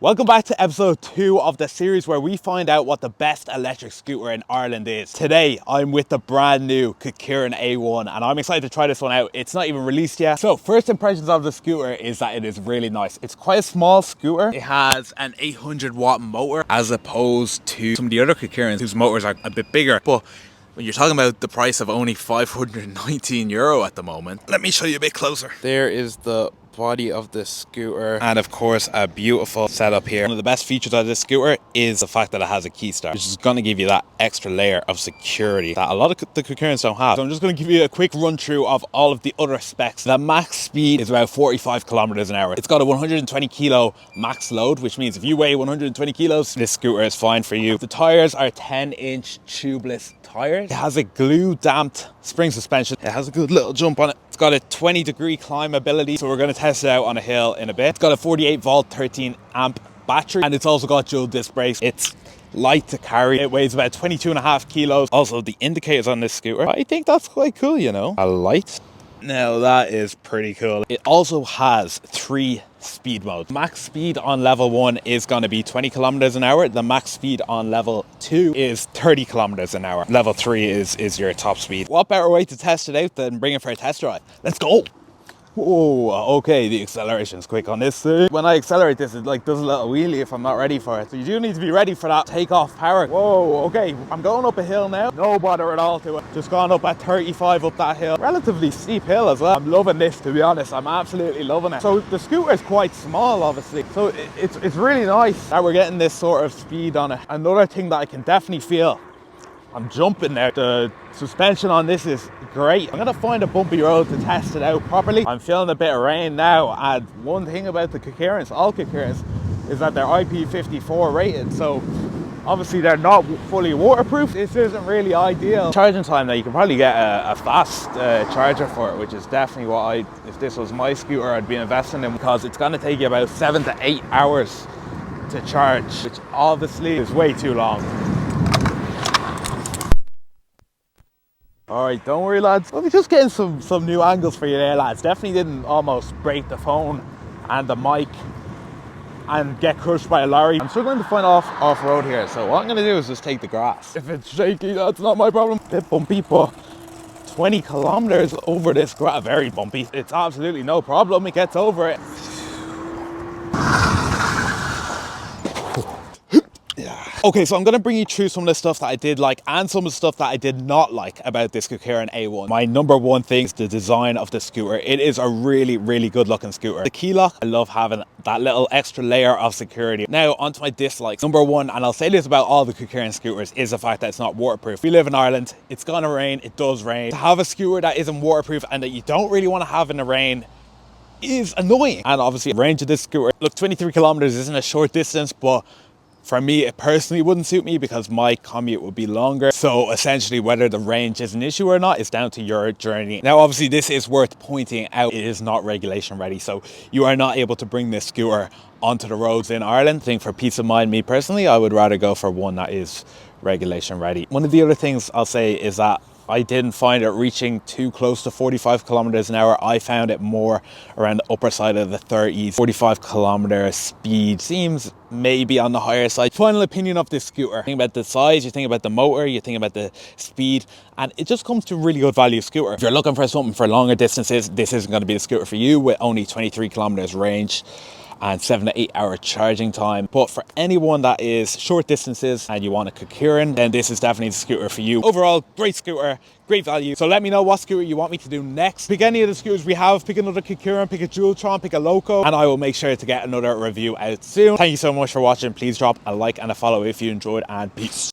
Welcome back to episode 2 of the series where we find out what the best electric scooter in Ireland is. Today, I'm with the brand new Kukirin A1 and I'm excited to try this one out. It's not even released yet. So first impressions of the scooter is that it is really nice. It's quite a small scooter. It has an 800 watt motor as opposed to some of the other Kukirins whose motors are a bit bigger. But when you're talking about the price of only €519 at the moment, let me show you a bit closer. There is the body of the scooter and of course a beautiful setup here. One of the best features of this scooter is the fact that it has a key start, which is going to give you that extra layer of security that a lot of the Kukirins don't have. So I'm just going to give you a quick run through of all of the other specs. The max speed is about 45 kilometers an hour. It's got a 120 kilo max load, which means if you weigh 120 kilos, this scooter is fine for you. The tires are 10-inch tubeless tires. It has a glue damped spring suspension. It has a good little jump on it. It's got a 20-degree climbability, so we're going to test it out on a hill in a bit. It's got a 48 volt 13 amp battery, and it's also got dual disc brakes. It's light to carry. It weighs about 22.5 kilos. Also, the indicators on this scooter, I think that's quite cool, you know. A light. Now that is pretty cool. It also has 3 speed modes. Max speed on level 1 is going to be 20 kilometers an hour. The max speed on level 2 is 30 kilometers an hour. Level 3 is your top speed. What better way to test it out than bring it for a test drive? Let's go. Whoa, okay, the acceleration's quick on this thing. When I accelerate this, it like does a little wheelie if I'm not ready for it. So you do need to be ready for that takeoff power. Whoa, okay, I'm going up a hill now. No bother at all to it. Just gone up at 35 up that hill. Relatively steep hill as well. I'm loving this, to be honest. I'm absolutely loving it. So the scooter is quite small, obviously. So it's really nice that we're getting this sort of speed on it. Another thing that I can definitely feel, I'm jumping there. The suspension on this is great. I'm gonna find a bumpy road to test it out properly. I'm feeling a bit of rain now, and one thing about the Kukirins, all Kukirins, is that they're IP54 rated, so obviously they're not fully waterproof. This isn't really ideal. Charging time now, you can probably get a fast charger for it, which is definitely what if this was my scooter, I'd be investing in, because it's gonna take you about 7 to 8 hours to charge, which obviously is way too long. All right, don't worry, lads. We'll be just getting some new angles for you there, lads. Definitely didn't almost break the phone and the mic and get crushed by a lorry. I'm struggling to find off-road here, so what I'm gonna do is just take the grass. If it's shaky, that's not my problem. A bit bumpy, but 20 kilometers over this grass, very bumpy. It's absolutely no problem, it gets over it. Okay, so I'm going to bring you through some of the stuff that I did like and some of the stuff that I did not like about this Kukirin A1. My number one thing is the design of the scooter. It is a really, really good looking scooter. The key lock, I love having that little extra layer of security. Now, onto my dislikes. Number one, and I'll say this about all the Kukirin scooters, is the fact that it's not waterproof. We live in Ireland, it's going to rain, it does rain. To have a scooter that isn't waterproof and that you don't really want to have in the rain is annoying. And obviously, the range of this scooter, look, 23 kilometers isn't a short distance, but for me, it personally wouldn't suit me because my commute would be longer. So essentially, whether the range is an issue or not is down to your journey. Now, obviously, this is worth pointing out. It is not regulation ready. So you are not able to bring this scooter onto the roads in Ireland. I think for peace of mind, me personally, I would rather go for one that is regulation ready. One of the other things I'll say is that I didn't find it reaching too close to 45 kilometers an hour. I found it more around the upper side of the 30s. 45 kilometer speed seems maybe on the higher side. Final opinion of this scooter. You think about the size, you think about the motor, you think about the speed, and it just comes to a really good value scooter. If you're looking for something for longer distances, this isn't going to be the scooter for you with only 23 kilometers range and 7 to 8 hour charging time. But for anyone that is short distances and you want a Kukirin, then this is definitely the scooter for you. Overall, great scooter, great value. So let me know what scooter you want me to do next. Pick any of the scooters we have, pick another Kukirin, pick a Dualtron, pick a Loco, and I will make sure to get another review out soon. Thank you so much for watching. Please drop a like and a follow if you enjoyed, and peace.